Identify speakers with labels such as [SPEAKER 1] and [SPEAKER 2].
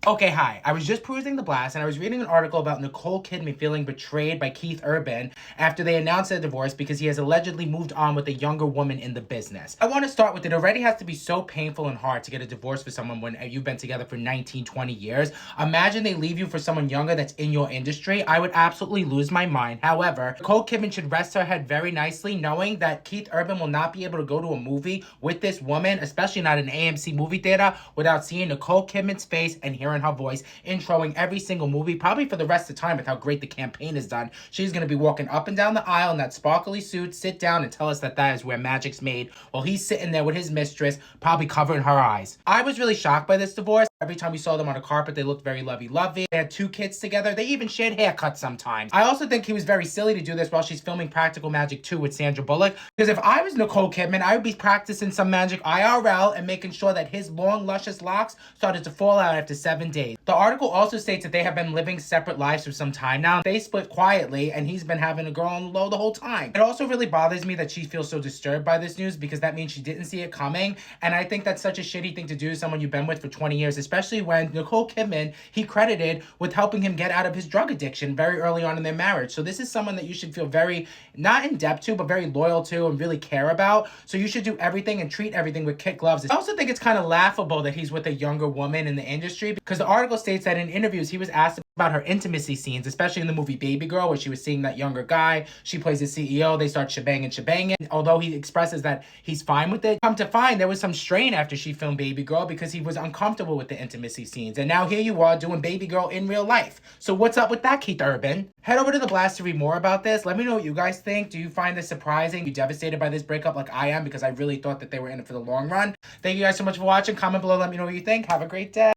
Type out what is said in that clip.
[SPEAKER 1] Okay, hi. I was just perusing the blast and I was reading an article about Nicole Kidman feeling betrayed by Keith Urban after they announced their divorce because he has allegedly moved on with a younger woman in the business. I want to start with it already has to be so painful and hard to get a divorce for someone when you've been together for 19, 20 years. Imagine they leave you for someone younger that's in your industry. I would absolutely lose my mind. However, Nicole Kidman should rest her head very nicely knowing that Keith Urban will not be able to go to a movie with this woman, especially not an AMC movie theater, without seeing Nicole Kidman's face and hearing her voice introing every single movie, probably for the rest of the time with how great the campaign is done. She's going to be walking up and down the aisle in that sparkly suit, sit down and tell us that that is where magic's made while he's sitting there with his mistress, probably covering her eyes. I was really shocked by this divorce. Every time we saw them on a carpet, they looked very lovey-lovey. They had 2 kids together. They even shared haircuts sometimes. I also think he was very silly to do this while she's filming Practical Magic 2 with Sandra Bullock, because if I was Nicole Kidman, I would be practicing some magic IRL and making sure that his long, luscious locks started to fall out after 7 days. The article also states that they have been living separate lives for some time now. They split quietly, and he's been having a girl on the low the whole time. It also really bothers me that she feels so disturbed by this news because that means she didn't see it coming, and I think that's such a shitty thing to do to someone you've been with for 20 years, especially when Nicole Kidman, he credited with helping him get out of his drug addiction very early on in their marriage. So this is someone that you should feel very, not in debt to, but very loyal to and really care about. So you should do everything and treat everything with kid gloves. I also think it's kind of laughable that he's with a younger woman in the industry because the article states that in interviews he was asked about her intimacy scenes, especially in the movie Baby Girl, where she was seeing that younger guy. She plays the CEO. They start shebanging. Although he expresses that he's fine with it, come to find there was some strain after she filmed Baby Girl because he was uncomfortable with the intimacy scenes. And now here you are doing Baby Girl in real life. So what's up with that, Keith Urban? Head over to the blast to read more about this. Let me know what you guys think. Do you find this surprising? You devastated by this breakup like I am because I really thought that they were in it for the long run? Thank you guys so much for watching. Comment below. Let me know what you think. Have a great day.